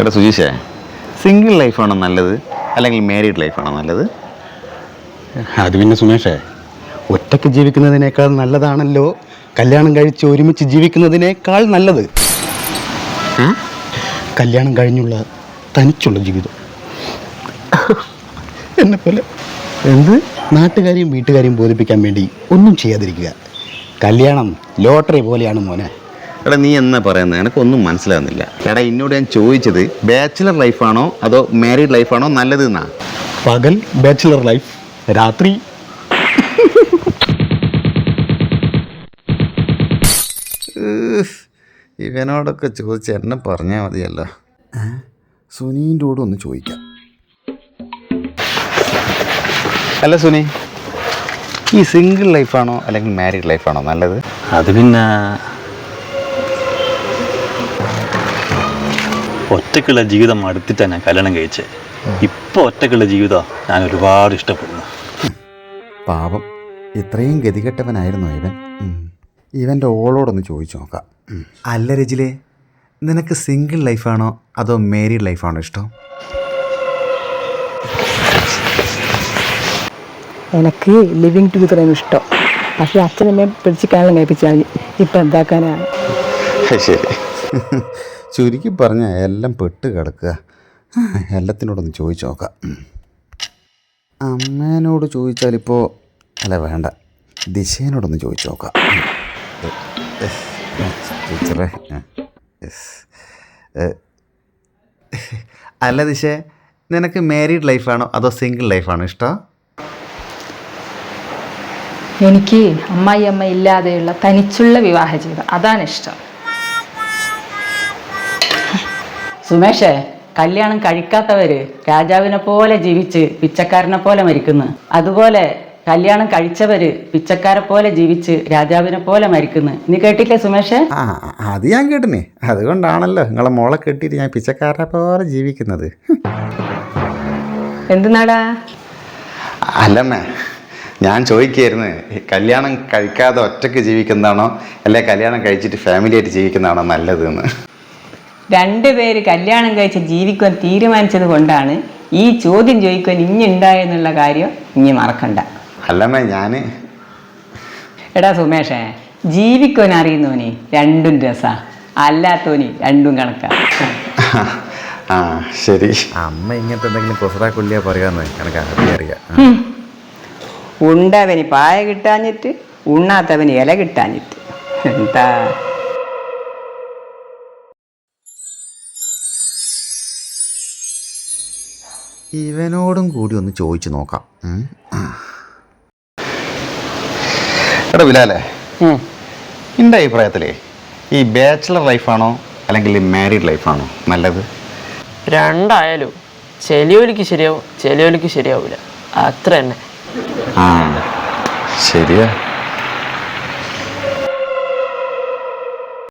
എടാ സുജീഷേ, സിംഗിൾ ലൈഫാണോ നല്ലത് അല്ലെങ്കിൽ മാരീഡ് ലൈഫാണോ നല്ലത്? അത് പിന്നെ സുമേഷേ, ഒറ്റയ്ക്ക് ജീവിക്കുന്നതിനേക്കാൾ നല്ലതാണല്ലോ കല്യാണം കഴിച്ച് ഒരുമിച്ച് ജീവിക്കുന്നതിനേക്കാൾ നല്ലത്. കല്യാണം കഴിഞ്ഞുള്ള തനിച്ചുള്ള ജീവിതം എന്നെപ്പോലെ എന്ത് നാട്ടുകാരെയും വീട്ടുകാരെയും ബോധിപ്പിക്കാൻ വേണ്ടി ഒന്നും ചെയ്യാതിരിക്കുക. കല്യാണം ലോട്ടറി പോലെയാണ് മോനെ. എടാ നീ എന്നാ പറയുന്നത്? എനിക്കൊന്നും മനസ്സിലാകുന്നില്ല. എടാ എന്നോട് ഞാൻ ചോദിച്ചത് ബാച്ചിലർ ലൈഫാണോ അതോ മാരീഡ് ലൈഫാണോ നല്ലത് എന്നാ. പകൽ ബാച്ചിലർ ലൈഫ്, രാത്രി ഇവനോടൊക്കെ ചോദിച്ച് എന്നെ പറഞ്ഞാൽ മതിയല്ലോ. സുനീൻ്റെ കൂടെ ഒന്ന് ചോദിക്കാം. അല്ല സുനി, ഈ സിംഗിൾ ലൈഫാണോ അല്ലെങ്കിൽ മാരീഡ് ലൈഫാണോ നല്ലത്? അത് പിന്നെ ഒറ്റയ്ക്കുള്ള ജീവിതം അടുത്തിട്ടാണ് ഞാൻ കല്യാണം കഴിച്ചത്. ഇപ്പോൾ ഒറ്റയ്ക്കുള്ള ജീവിതം ഞാൻ ഒരുപാട് ഇഷ്ടപ്പെടുന്നു. പാപം, ഇത്രയും ഗതികെട്ടവനായിരുന്നു ഇവൻ. ഇവൻ്റെ ഓളോടൊന്ന് ചോദിച്ചു നോക്കാം. അല്ല രജിലെ, നിനക്ക് സിംഗിൾ ലൈഫാണോ അതോ മാരീഡ് ലൈഫാണോ ഇഷ്ടം? എനിക്ക് ലിവിങ് ടുഗദറാണ് ഇഷ്ടം. പക്ഷേ അച്ഛനമ്മയെ പിടിച്ച് കല്യാണം കഴിപ്പിച്ചാൽ ഇപ്പം എന്താക്കാനാണ്. ശരി, ചുരുക്കി പറഞ്ഞാൽ എല്ലാം പെട്ട് കിടക്കുക. എല്ലാത്തിനോടൊന്ന് ചോദിച്ചു നോക്കാം. അമ്മേനോട് ചോദിച്ചാലിപ്പോൾ അല്ല വേണ്ട, ദിശേനോടൊന്ന് ചോദിച്ചു നോക്കാം. ടീച്ചറെ, അല്ല ദിശേ, നിനക്ക് മാരീഡ് ലൈഫാണോ അതോ സിംഗിൾ ലൈഫാണോ ഇഷ്ടം? എനിക്ക് അമ്മ ഇല്ലാതെയുള്ള തനിച്ചുള്ള വിവാഹ ജീവിതം, അതാണ് ഇഷ്ടം. സുമേഷേ, കല്യാണം കഴിക്കാത്തവര് രാജാവിനെ പോലെ ജീവിച്ച് പിച്ചക്കാരനെ പോലെ മരിക്കുന്നു. അതുപോലെ കല്യാണം കഴിച്ചവര് പിച്ചക്കാരെ പോലെ ജീവിച്ച് രാജാവിനെ പോലെ മരിക്കുന്നു. നീ കേട്ടില്ലേ സുമേഷേ? അത് ഞാൻ കേട്ടിനെ. അതുകൊണ്ടാണല്ലോ നിങ്ങളെ മോളെ കെട്ടിയിട്ട് ഞാൻ പിച്ചക്കാരെ പോലെ ജീവിക്കുന്നത്. എന്തിനാടാ? അല്ലമ്മേ, ഞാൻ ചോദിക്കായിരുന്നു, കല്യാണം കഴിക്കാതെ ഒറ്റയ്ക്ക് ജീവിക്കുന്നതാണോ അല്ലെ കല്യാണം കഴിച്ചിട്ട് ഫാമിലി ആയിട്ട് ജീവിക്കുന്നതാണോ നല്ലതെന്ന്. രണ്ടുപേര് കല്യാണം കഴിച്ച് ജീവിക്കുവാൻ തീരുമാനിച്ചത് കൊണ്ടാണ് ഈ ചോദ്യം ചോദിക്കുവാൻ ഇഞ്ഞുണ്ടായെന്നുള്ള കാര്യം ഇനി മറക്കണ്ട. അല്ലമ്മേ, ഞാൻ എടാ സുമേഷേ, ജീവിക്കുവാൻ അറിയുന്നവന് രണ്ടും രസാ, അല്ലാത്തവന് രണ്ടും കണക്കാ. ആ ശരി. അമ്മ ഇങ്ങനത്തെ എന്തെങ്കിലും കൊസറാ കൊല്ലിയാ പറയാന്ന് എനിക്ക് അറിയാം. ഉണ്ടവന് പായ കിട്ടാഞ്ഞിട്ട് ഉണ്ണാത്തവന് ഇല കിട്ടാഞ്ഞിട്ട്. എന്താ ഇവനോടും കൂടി ഒന്ന് ചോദിച്ചു നോക്കാം. എടാ ബിലാലേ, എൻ്റെ അഭിപ്രായത്തിലേ ഈ ബാച്ചിലർ ലൈഫാണോ അല്ലെങ്കിൽ മാരീഡ് ലൈഫാണോ നല്ലത്? രണ്ടായാലും ചെലിയോലിക്ക് ശരിയാവും, ചെലിയോലിക്ക് ശരിയാവില്ല, അത്ര തന്നെ. ആ ശരിയാ.